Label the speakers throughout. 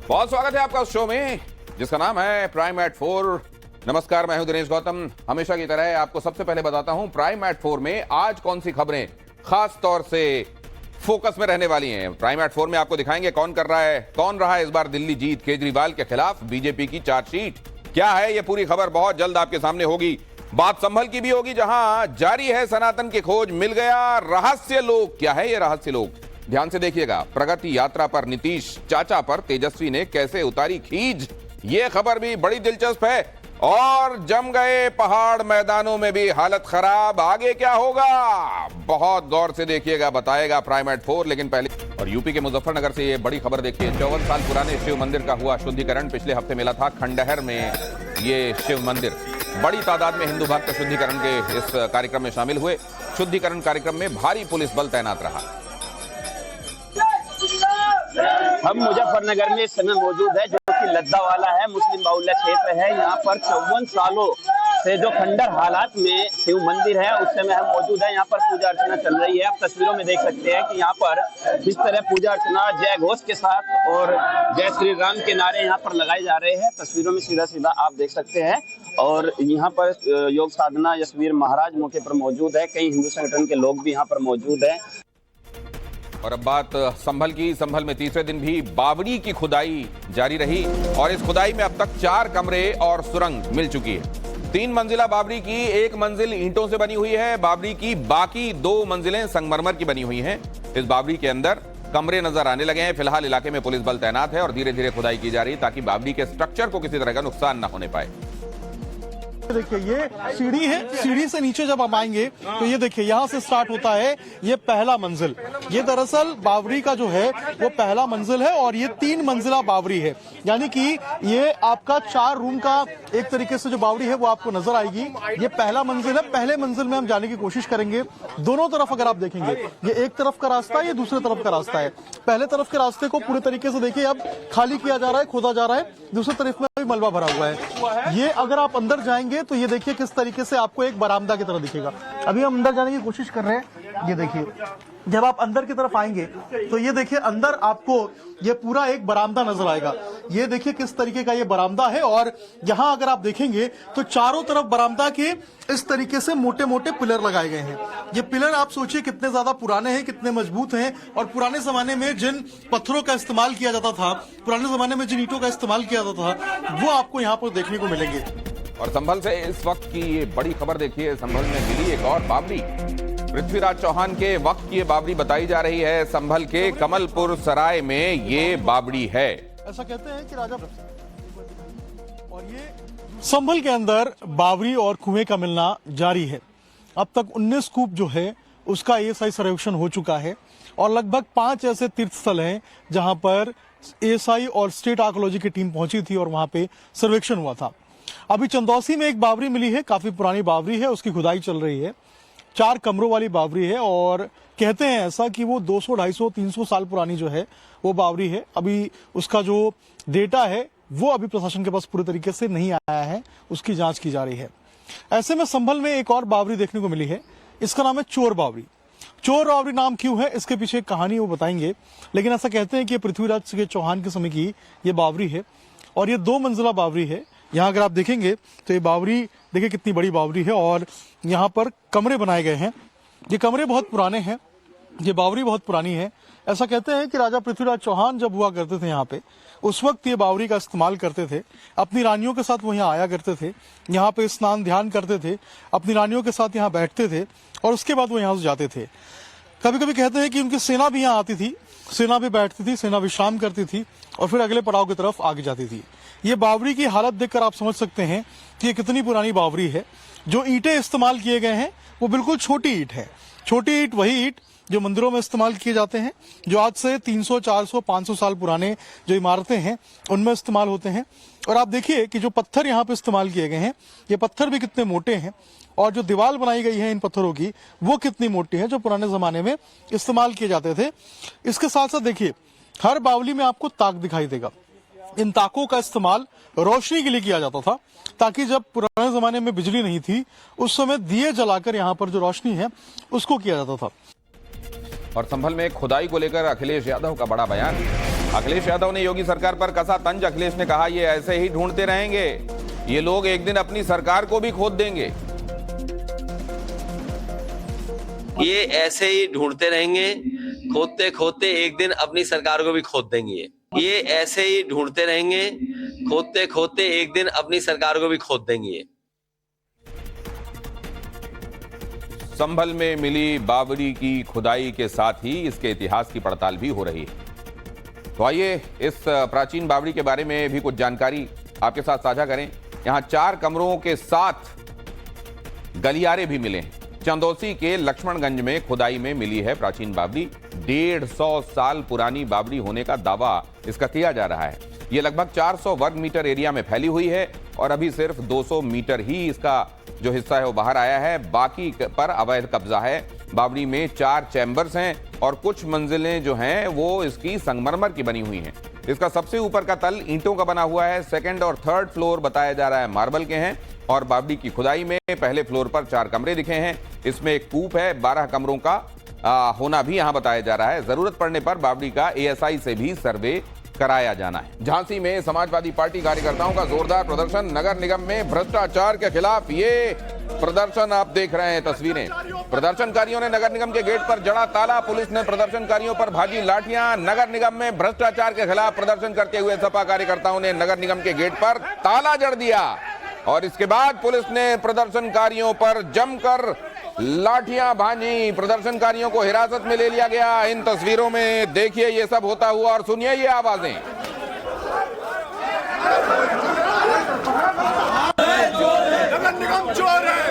Speaker 1: बहुत स्वागत है आपका उस शो में जिसका नाम है प्राइम एट 4। नमस्कार, मैं हूं दिनेश गौतम। हमेशा की तरह आपको सबसे पहले बताता हूं प्राइम एट 4 में आज कौन सी खबरें खास तौर से फोकस में रहने वाली हैं। प्राइम एट 4 में आपको दिखाएंगे कौन रहा है इस बार दिल्ली जीत। केजरीवाल के खिलाफ बीजेपी की चार्जशीट क्या है, यह पूरी खबर बहुत जल्द आपके सामने होगी। बात संभल की भी होगी जहां जारी है सनातन की खोज, मिल गया रहस्य लोग। क्या है ये रहस्य लोग, ध्यान से देखिएगा। प्रगति यात्रा पर नीतीश चाचा पर तेजस्वी ने कैसे उतारी खींच, ये खबर भी बड़ी दिलचस्प है। और जम गए पहाड़ मैदानों में भी हालत खराब, आगे क्या होगा बहुत गौर से देखिएगा, बताएगा प्राइम एट 4। लेकिन पहले और यूपी के मुजफ्फरनगर से ये बड़ी खबर देखिए। 54 साल पुराने शिव मंदिर का हुआ शुद्धिकरण। पिछले हफ्ते मिला था खंडहर में ये शिव मंदिर। बड़ी तादाद में हिंदू भक्त शुद्धिकरण के इस कार्यक्रम में शामिल हुए। शुद्धिकरण कार्यक्रम में भारी पुलिस बल तैनात रहा।
Speaker 2: हम मुजफ्फरनगर में इस समय मौजूद है, जो कि लद्दा वाला है, मुस्लिम बाहुल्य क्षेत्र है। यहाँ पर 54 सालों से जो खंडर हालात में शिव मंदिर है, उस समय हम मौजूद है। यहाँ पर पूजा अर्चना चल रही है। आप तस्वीरों में देख सकते हैं कि यहाँ पर किस तरह पूजा अर्चना जय घोष के साथ और जय श्री राम के नारे यहाँ पर लगाए जा रहे हैं। तस्वीरों में सीधा सीधा आप देख सकते हैं। और यहाँ पर योग साधना यशवीर महाराज मौके पर मौजूद है। कई हिंदू संगठन के लोग भी यहाँ पर मौजूद है।
Speaker 1: और अब बात संभल की। संभल में तीसरे दिन भी बावड़ी की खुदाई जारी रही और इस खुदाई में अब तक 4 कमरे और सुरंग मिल चुकी है। 3 मंजिला बावड़ी की 1 मंजिल ईंटों से बनी हुई है। बावड़ी की बाकी 2 मंजिलें संगमरमर की बनी हुई हैं। इस बावड़ी के अंदर कमरे नजर आने लगे हैं। फिलहाल इलाके में पुलिस बल तैनात है और धीरे धीरे खुदाई की जा रही है ताकि बावड़ी के स्ट्रक्चर को किसी तरह का नुकसान न होने पाए।
Speaker 3: देखिए ये सीढ़ी है, सीढ़ी से नीचे जब आप आएंगे तो ये देखिए यहाँ से स्टार्ट होता है ये पहला मंजिल। ये दरअसल बावड़ी का जो है वो पहला मंजिल है और ये 3 मंजिला बावड़ी है। यानी कि ये आपका 4 रूम का एक तरीके से जो बावड़ी है वो आपको नजर आएगी। ये पहला मंजिल है। पहले मंजिल में हम जाने की कोशिश करेंगे। दोनों तरफ अगर आप देखेंगे, ये एक तरफ का रास्ता है, ये दूसरे तरफ का रास्ता है। पहले तरफ के रास्ते को पूरे तरीके से देखिए अब खाली किया जा रहा है, खोदा जा रहा है। दूसरी तरफ में भी मलबा भरा हुआ है। ये अगर आप अंदर जाएंगे तो ये देखिए किस तरीके से आपको एक बरामदा की तरह दिखेगा। अभी हम अंदर जाने की कोशिश कर रहे हैं। ये देखिए जब आप अंदर की तरफ आएंगे तो ये देखिए अंदर आपको ये पूरा एक बरामदा नजर आएगा। ये देखिए किस तरीके का ये बरामदा है और यहाँ अगर आप देखेंगे तो चारों तरफ बरामदा के इस तरीके से मोटे मोटे पिलर लगाए गए हैं। ये पिलर आप सोचिए कितने ज्यादा पुराने हैं, कितने मजबूत हैं। और पुराने जमाने में जिन पत्थरों का इस्तेमाल किया जाता था, पुराने जमाने में जिन ईंटों का इस्तेमाल किया जाता था, वो आपको यहाँ पर देखने को मिलेंगे।
Speaker 1: और संभल से इस वक्त की ये बड़ी खबर देखिए। संभल में मिली एक और बावड़ी। पृथ्वीराज चौहान के वक्त की ये बावड़ी बताई जा रही है। संभल के कमलपुर सराय में ये बावड़ी है।
Speaker 3: ऐसा कहते हैं कि राजा और ये संभल के अंदर बावड़ी और कुएं का मिलना जारी है। अब तक 19 कूप जो है उसका एएसआई सर्वेक्षण हो चुका है और लगभग 5 ऐसे तीर्थ स्थल हैं जहां पर एएसआई और स्टेट आर्कोलॉजी की टीम पहुंची थी और वहां पे सर्वेक्षण हुआ था। अभी चंदौसी में एक बावड़ी मिली है, काफी पुरानी बावड़ी है, उसकी खुदाई चल रही है। 4 कमरों वाली बावड़ी है और कहते हैं ऐसा कि वो 200, 250, 300 साल पुरानी जो है वो बावड़ी है। अभी उसका जो डेटा है वो अभी प्रशासन के पास पूरे तरीके से नहीं आया है, उसकी जांच की जा रही है। ऐसे में संभल में एक और बावड़ी देखने को मिली है। इसका नाम है चोर बावड़ी। चोर बावड़ी नाम क्यों है, इसके पीछे एक कहानी वो बताएंगे। लेकिन ऐसा कहते हैं कि पृथ्वीराज के चौहान के समय की ये बावड़ी है और ये 2 मंजिला बावड़ी है। यहाँ अगर आप देखेंगे तो ये बावड़ी देखिए कितनी बड़ी बावड़ी है और यहाँ पर कमरे बनाए गए हैं। ये कमरे बहुत पुराने हैं, ये बावड़ी बहुत पुरानी है। ऐसा कहते हैं कि राजा पृथ्वीराज चौहान जब हुआ करते थे यहाँ पे, उस वक्त ये बावड़ी का इस्तेमाल करते थे। अपनी रानियों के साथ वो यहाँ आया करते थे, यहाँ पे स्नान ध्यान करते थे, अपनी रानियों के साथ यहाँ बैठते थे और उसके बाद वो यहाँ से जाते थे। कभी कभी कहते हैं कि उनकी सेना भी यहाँ आती थी, सेना भी बैठती थी, सेना विश्राम करती थी और फिर अगले पड़ाव की तरफ आगे जाती थी। ये बावड़ी की हालत देखकर आप समझ सकते हैं कि ये कितनी पुरानी बावड़ी है। जो ईंटें इस्तेमाल किए गए हैं वो बिल्कुल छोटी ईंट है। छोटी ईंट वही ईंट जो मंदिरों में इस्तेमाल किए जाते हैं, जो आज से 300, 400, 500 साल पुराने जो इमारतें हैं उनमें इस्तेमाल होते हैं। और आप देखिए कि जो पत्थर यहाँ पे इस्तेमाल किए गए हैं, ये पत्थर भी कितने मोटे हैं और जो दीवार बनाई गई है इन पत्थरों की वो कितनी मोटी है, जो पुराने जमाने में इस्तेमाल किए जाते थे। इसके साथ साथ देखिए हर बावली में आपको ताक दिखाई देगा। इन ताकों का इस्तेमाल रोशनी के लिए किया जाता था ताकि जब पुराने जमाने में बिजली नहीं थी उस समय दिए जलाकर यहाँ पर जो रोशनी है उसको किया जाता था।
Speaker 1: और संभल में खुदाई को लेकर अखिलेश यादव का बड़ा बयान। अखिलेश यादव ने योगी सरकार पर कसा तंज। अखिलेश ने कहा ये ऐसे ही ढूंढते रहेंगे, ये लोग एक दिन अपनी सरकार को भी खोद देंगे।
Speaker 4: ये ऐसे ही ढूंढते रहेंगे, खोदते खोदते एक दिन अपनी सरकार को भी खोद देंगे। ये ऐसे ही ढूंढते रहेंगे, खोदते खोदते एक दिन अपनी सरकार को भी खोद देंगे।
Speaker 1: संभल में मिली बाबरी की खुदाई के साथ ही इसके इतिहास की पड़ताल भी हो रही है। तो आइए इस प्राचीन बावड़ी के बारे में भी कुछ जानकारी आपके साथ साझा करें। यहां 4 कमरों के साथ गलियारे भी मिले हैं। चंदौसी के लक्ष्मणगंज में खुदाई में मिली है प्राचीन बावड़ी। 150 साल पुरानी बावड़ी होने का दावा इसका किया जा रहा है। यह लगभग 400 वर्ग मीटर एरिया में फैली हुई है और अभी सिर्फ 200 मीटर ही इसका जो हिस्सा है वो बाहर आया है, बाकी पर अवैध कब्जा है। बावड़ी में 4 चैम्बर्स हैं और कुछ मंजिलें जो हैं वो इसकी संगमरमर की बनी हुई हैं। इसका सबसे ऊपर का तल ईंटों का बना हुआ है। 2nd और 3rd फ्लोर बताया जा रहा है मार्बल के हैं। और बावड़ी की खुदाई में पहले फ्लोर पर 4 कमरे दिखे हैं। इसमें एक कूप है। 12 कमरों का होना भी यहां बताया जा रहा है। जरूरत पड़ने पर बावड़ी का ASI से भी सर्वे कराया जाना है। झांसी में समाजवादी पार्टी कार्यकर्ताओं का जोरदार प्रदर्शन। नगर निगम में भ्रष्टाचार के खिलाफ ये प्रदर्शन आप देख रहे हैं तस्वीरें। प्रदर्शनकारियों ने नगर निगम के गेट पर जड़ा ताला। पुलिस ने प्रदर्शनकारियों पर भाजी लाठियां। नगर निगम में भ्रष्टाचार के खिलाफ प्रदर्शन करते हुए सपा कार्यकर्ताओं ने नगर निगम के गेट पर ताला जड़ दिया और इसके बाद पुलिस ने प्रदर्शनकारियों पर जमकर लाठियां भांजी। प्रदर्शनकारियों को हिरासत में ले लिया गया। इन तस्वीरों में देखिए ये सब होता हुआ और सुनिए ये आवाजें।
Speaker 5: नगर निगम चोर है,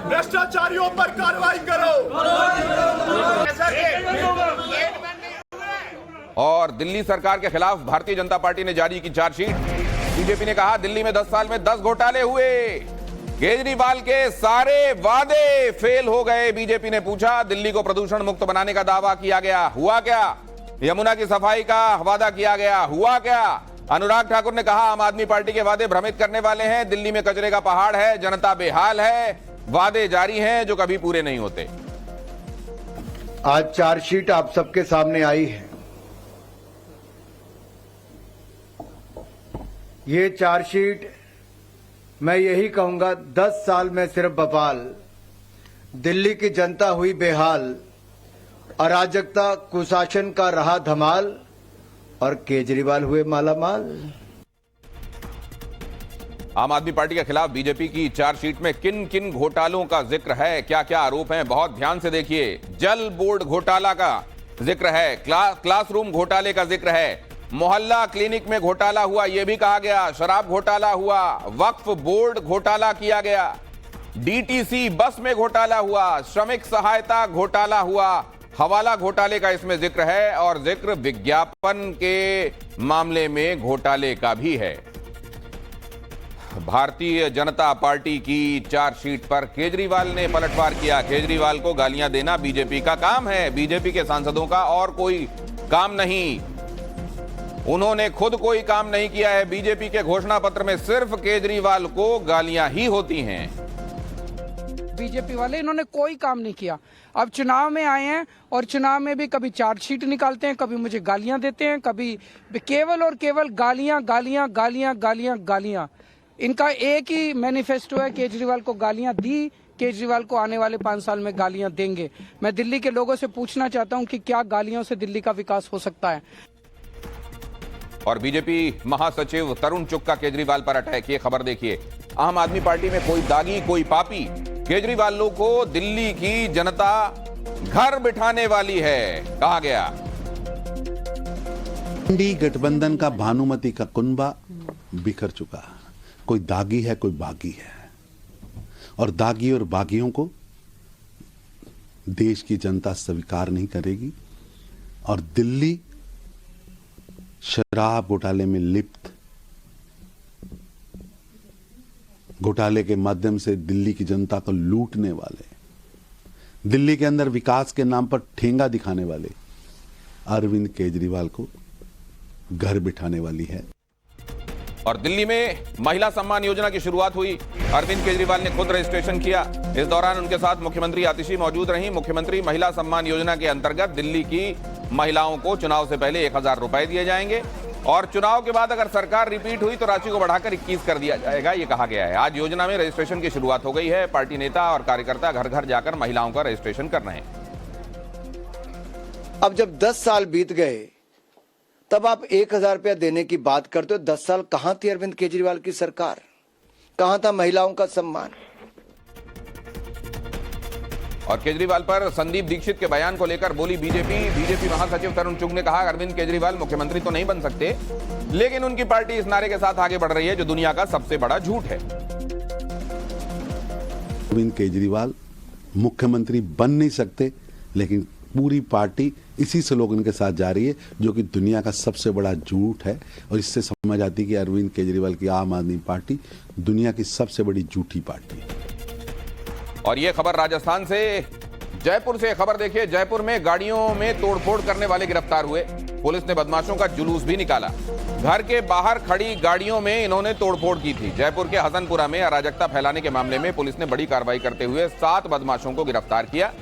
Speaker 5: भ्रष्टाचारियों पर कार्रवाई करो।
Speaker 1: और दिल्ली सरकार के खिलाफ भारतीय जनता पार्टी ने जारी की चार्जशीट। बीजेपी ने कहा दिल्ली में 10 साल में 10 घोटाले हुए। केजरीवाल के सारे वादे फेल हो गए। बीजेपी ने पूछा दिल्ली को प्रदूषण मुक्त बनाने का दावा किया गया, हुआ क्या? यमुना की सफाई का वादा किया गया, हुआ क्या? अनुराग ठाकुर ने कहा आम आदमी पार्टी के वादे भ्रमित करने वाले हैं। दिल्ली में कचरे का पहाड़ है, जनता बेहाल है, वादे जारी हैं जो कभी पूरे नहीं होते।
Speaker 6: आज चार्जशीट आप सबके सामने आई है। ये चार्जशीट मैं यही कहूंगा 10 साल में सिर्फ बवाल। दिल्ली की जनता हुई बेहाल, अराजकता कुशासन का रहा धमाल और केजरीवाल हुए मालामाल।
Speaker 1: आम आदमी पार्टी के खिलाफ बीजेपी की चार्जशीट में किन किन घोटालों का जिक्र है, क्या क्या आरोप हैं, बहुत ध्यान से देखिए। जल बोर्ड घोटाला का जिक्र है, क्लासरूम घोटाले का जिक्र है, मोहल्ला क्लिनिक में घोटाला हुआ यह भी कहा गया, शराब घोटाला हुआ, वक्फ बोर्ड घोटाला किया गया, डीटीसी बस में घोटाला हुआ, श्रमिक सहायता घोटाला हुआ, हवाला घोटाले का इसमें जिक्र है और जिक्र विज्ञापन के मामले में घोटाले का भी है। भारतीय जनता पार्टी की चार्जशीट पर केजरीवाल ने पलटवार किया। केजरीवाल को गालियां देना बीजेपी का काम है, बीजेपी के सांसदों का और कोई काम नहीं। उन्होंने खुद कोई काम नहीं किया है। बीजेपी के घोषणा पत्र में सिर्फ केजरीवाल को गालियां ही होती हैं।
Speaker 7: बीजेपी वाले इन्होंने कोई काम नहीं किया। अब चुनाव में आए हैं और चुनाव में भी कभी चार्जशीट निकालते हैं, कभी मुझे गालियां देते हैं, कभी केवल और केवल गालियां गालियां गालियां गालियां गालियां। इनका एक ही मैनिफेस्टो है, केजरीवाल को गालियां दी, केजरीवाल को आने वाले 5 साल में गालियां देंगे। मैं दिल्ली के लोगों से पूछना चाहता हूं कि क्या गालियों से दिल्ली का विकास हो सकता है?
Speaker 1: और बीजेपी महासचिव तरुण चुग का केजरीवाल पर अटैक, ये खबर देखिए। आम आदमी पार्टी में कोई दागी कोई पापी, केजरीवाल को दिल्ली की जनता घर बिठाने वाली है, कहा गया।
Speaker 8: इंडी गठबंधन का भानुमति का कुनबा बिखर चुका। कोई दागी है कोई बागी है और दागी और बागियों को देश की जनता स्वीकार नहीं करेगी। और दिल्ली शराब घोटाले में लिप्त, घोटाले के माध्यम से दिल्ली की जनता को लूटने वाले, दिल्ली के अंदर विकास के नाम पर ठेंगा दिखाने वाले अरविंद केजरीवाल को घर बिठाने वाली है।
Speaker 1: और दिल्ली में महिला सम्मान योजना की शुरुआत हुई। अरविंद केजरीवाल ने खुद रजिस्ट्रेशन किया। इस दौरान उनके साथ मुख्यमंत्री आतिशी मौजूद रहीं। मुख्यमंत्री महिला सम्मान योजना के अंतर्गत दिल्ली की महिलाओं को चुनाव से पहले 1000 रुपए दिए जाएंगे और चुनाव के बाद अगर सरकार रिपीट हुई तो राशि को बढ़ाकर 21 कर दिया जाएगा, ये कहा गया है। आज योजना में रजिस्ट्रेशन की शुरुआत हो गई है। पार्टी नेता और कार्यकर्ता घर घर जाकर महिलाओं का रजिस्ट्रेशन कर रहे हैं।
Speaker 6: अब जब 10 साल बीत गए तब आप 1000 रुपया देने की बात करते हो। 10 साल कहां थी अरविंद केजरीवाल की सरकार? कहां था महिलाओं का सम्मान?
Speaker 1: और केजरीवाल पर संदीप दीक्षित के बयान को लेकर बोली बीजेपी महासचिव तरुण चुग ने कहा, अरविंद केजरीवाल मुख्यमंत्री तो नहीं बन सकते, लेकिन उनकी पार्टी इस नारे के साथ आगे बढ़ रही है जो दुनिया का सबसे बड़ा झूठ है।
Speaker 8: अरविंद केजरीवाल मुख्यमंत्री बन नहीं सकते, लेकिन पूरी पार्टी इसी स्लोगन के साथ जा रही है जो कि दुनिया का सबसे बड़ा झूठ है। और इससे समझ आती है कि अरविंद केजरीवाल की आम आदमी पार्टी दुनिया की सबसे बड़ी झूठी पार्टी है।
Speaker 1: और ये खबर राजस्थान से, जयपुर से खबर देखिए। जयपुर में गाड़ियों में तोड़फोड़ करने वाले गिरफ्तार हुए। पुलिस ने बदमाशों का जुलूस भी निकाला। घर के बाहर खड़ी गाड़ियों में इन्होंने तोड़फोड़ की थी। जयपुर के हसनपुरा में अराजकता फैलाने के मामले में पुलिस ने बड़ी कार्रवाई करते हुए 7 बदमाशों को गिरफ्तार किया।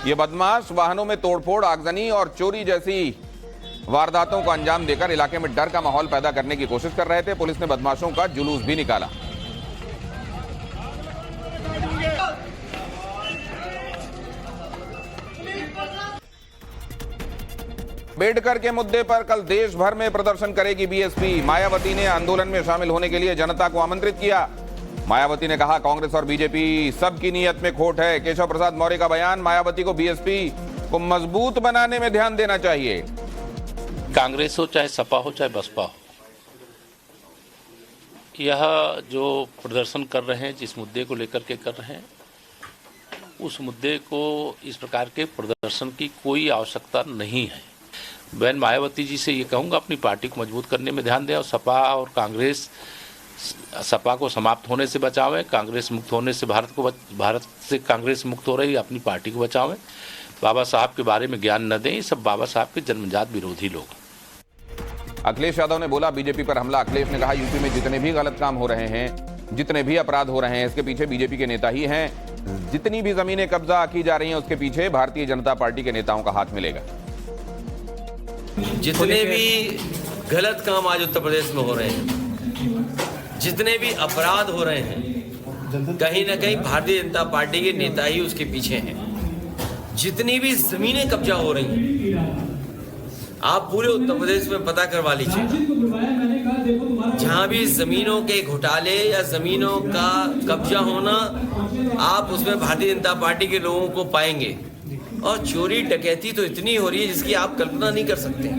Speaker 1: ये बदमाश वाहनों में तोड़फोड़, आगजनी और चोरी जैसी वारदातों को अंजाम देकर इलाके में डर का माहौल पैदा करने की कोशिश कर रहे थे। पुलिस ने बदमाशों का जुलूस भी निकाला। अम्बेडकर के मुद्दे पर कल देश भर में प्रदर्शन करेगी बीएसपी। मायावती ने आंदोलन में शामिल होने के लिए जनता को आमंत्रित किया। मायावती ने कहा, कांग्रेस और बीजेपी सबकी नीयत में खोट है। केशव प्रसाद मौर्य का बयान, मायावती को बीएसपी को मजबूत बनाने में ध्यान देना चाहिए।
Speaker 9: कांग्रेस हो चाहे सपा हो चाहे बसपा हो, यह जो प्रदर्शन कर रहे हैं, जिस मुद्दे को लेकर के कर रहे हैं, उस मुद्दे को इस प्रकार के प्रदर्शन की कोई आवश्यकता नहीं है। बहन मायावती जी से ये कहूँगा, अपनी पार्टी को मजबूत करने में ध्यान दें और सपा और कांग्रेस, सपा को समाप्त होने से बचावें, कांग्रेस मुक्त होने से भारत से कांग्रेस मुक्त हो रही, अपनी पार्टी को बचावें। बाबा साहब के बारे में ज्ञान न दें, ये सब बाबा साहब के जन्मजात विरोधी लोग।
Speaker 1: अखिलेश यादव ने बोला बीजेपी पर हमला। अखिलेश ने कहा, यूपी में जितने भी गलत काम हो रहे हैं, जितने भी अपराध हो रहे हैं, इसके पीछे बीजेपी के नेता ही हैं। जितनी भी जमीनें कब्जा की जा रही हैं, उसके पीछे भारतीय जनता पार्टी के नेताओं का हाथ मिलेगा।
Speaker 4: जितने भी गलत काम आज उत्तर प्रदेश में हो रहे हैं, जितने भी अपराध हो रहे हैं, कहीं ना कहीं भारतीय जनता पार्टी के नेता ही उसके पीछे हैं। जितनी भी जमीनें कब्जा हो रही हैं, आप पूरे उत्तर प्रदेश में पता करवा लीजिए, जहां भी जमीनों के घोटाले या जमीनों का कब्जा होना, आप उसमें भारतीय जनता पार्टी के लोगों को पाएंगे। और चोरी डकैती तो इतनी हो रही है जिसकी आप कल्पना नहीं कर सकते।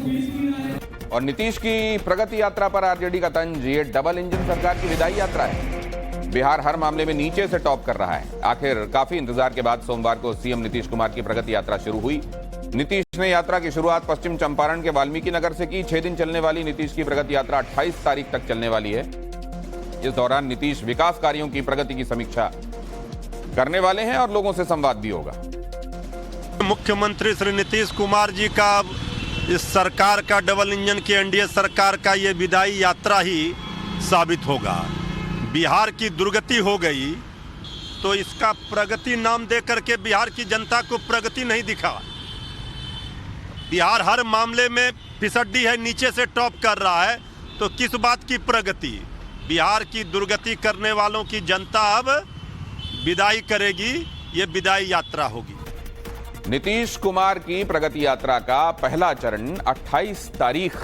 Speaker 1: और नीतीश की प्रगति यात्रा पर आरजेडी का तंज, ये डबल इंजन सरकार की विदाई यात्रा है। बिहार हर मामले में नीचे से टॉप कर रहा है। आखिर काफी इंतजार के बाद सोमवार को सीएम नीतीश कुमार की प्रगति यात्रा शुरू हुई। नीतीश ने यात्रा की शुरुआत पश्चिम चंपारण के वाल्मीकि नगर से की। 6 दिन चलने वाली नीतीश की प्रगति यात्रा 28 तारीख तक चलने वाली है। इस दौरान नीतीश विकास कार्यों की प्रगति की समीक्षा करने वाले हैं और लोगों से संवाद भी होगा।
Speaker 10: मुख्यमंत्री श्री नीतीश कुमार जी का इस सरकार का, डबल इंजन की एनडीए सरकार का ये विदाई यात्रा ही साबित होगा। बिहार की दुर्गति हो गई तो इसका प्रगति नाम देकर के बिहार की जनता को प्रगति नहीं दिखा। बिहार हर मामले में फिसड्डी है, नीचे से टॉप कर रहा है, तो किस बात की प्रगति? बिहार की दुर्गति करने वालों की जनता अब विदाई करेगी, ये विदाई यात्रा होगी।
Speaker 1: नीतीश कुमार की प्रगति यात्रा का पहला चरण 28 तारीख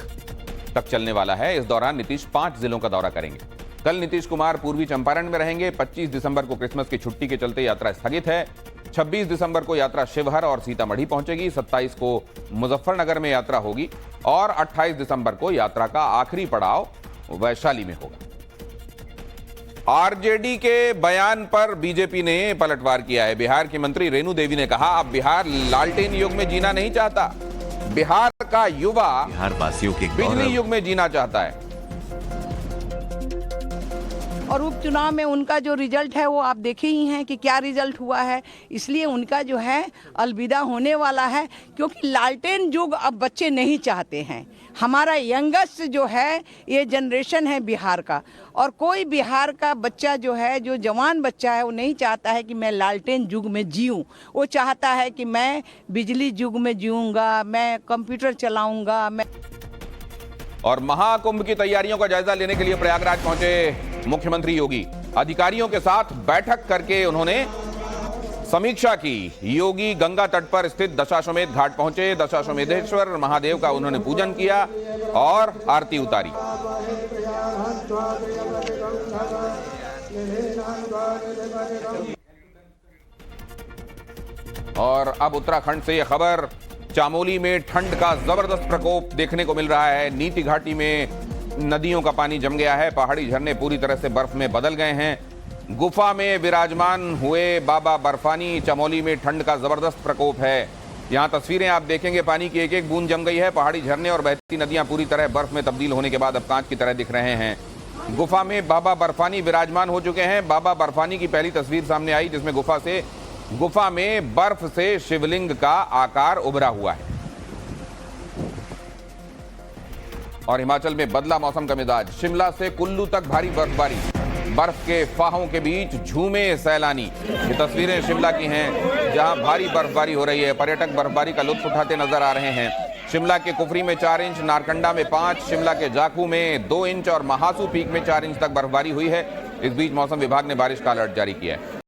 Speaker 1: तक चलने वाला है। इस दौरान नीतीश 5 जिलों का दौरा करेंगे। कल नीतीश कुमार पूर्वी चंपारण में रहेंगे। 25 दिसंबर को क्रिसमस की छुट्टी के चलते यात्रा स्थगित है। 26 दिसंबर को यात्रा शिवहर और सीतामढ़ी पहुंचेगी। 27 को मुजफ्फरनगर में यात्रा होगी और 28 दिसंबर को यात्रा का आखिरी पड़ाव वैशाली में होगा। आरजेडी के बयान पर बीजेपी ने पलटवार किया है। बिहार की मंत्री रेणु देवी ने कहा, अब बिहार लालटेन युग में जीना नहीं चाहता। बिहार का युवा
Speaker 11: बिहार वासियों के
Speaker 1: बिजली युग में जीना चाहता है।
Speaker 12: और उपचुनाव में उनका जो रिजल्ट है वो आप देखे ही हैं कि क्या रिजल्ट हुआ है। इसलिए उनका जो है अलविदा होने वाला है, क्योंकि लालटेन युग अब बच्चे नहीं चाहते हैं। हमारा यंगेस्ट जो है ये जनरेशन है बिहार का, और कोई बिहार का बच्चा जो है, जो जवान बच्चा है, वो नहीं चाहता है कि मैं लालटेन युग में जीऊँ। वो चाहता है कि मैं बिजली युग में जीऊँगा, मैं कंप्यूटर चलाऊँगा। मैं
Speaker 1: और महाकुंभ की तैयारियों का जायजा लेने के लिए प्रयागराज पहुंचे मुख्यमंत्री योगी। अधिकारियों के साथ बैठक करके उन्होंने समीक्षा की। योगी गंगा तट पर स्थित दशाश्वमेध घाट पहुंचे। दशाश्वमेधेश्वर महादेव का उन्होंने पूजन किया और आरती उतारी। और अब उत्तराखंड से यह खबर, चामोली में ठंड का जबरदस्त प्रकोप देखने को मिल रहा है। नीति घाटी में नदियों का पानी जम गया है। पहाड़ी झरने पूरी तरह से बर्फ में बदल गए हैं। गुफा में विराजमान हुए बाबा बर्फानी। चमोली में ठंड का जबरदस्त प्रकोप है। यहाँ तस्वीरें आप देखेंगे, पानी की एक एक बूंद जम गई है। पहाड़ी झरने और बहती नदियां पूरी तरह बर्फ में तब्दील होने के बाद अब कांच की तरह दिख रहे हैं। गुफा में बाबा बर्फानी विराजमान हो चुके हैं। बाबा बर्फानी की पहली तस्वीर सामने आई, जिसमें गुफा में बर्फ से शिवलिंग का आकार उभरा हुआ है। और हिमाचल में बदला मौसम का मिजाज। शिमला से कुल्लू तक भारी बर्फबारी। बर्फ के फाहों के बीच झूमे सैलानी। ये तस्वीरें शिमला की हैं, जहां भारी बर्फबारी हो रही है। पर्यटक बर्फबारी का लुत्फ उठाते नजर आ रहे हैं। शिमला के कुफरी में 4 इंच, नारकंडा में 5, शिमला के जाखू में 2 इंच और महासू पीक में 4 इंच तक बर्फबारी हुई है। इस बीच मौसम विभाग ने बारिश का अलर्ट जारी किया है।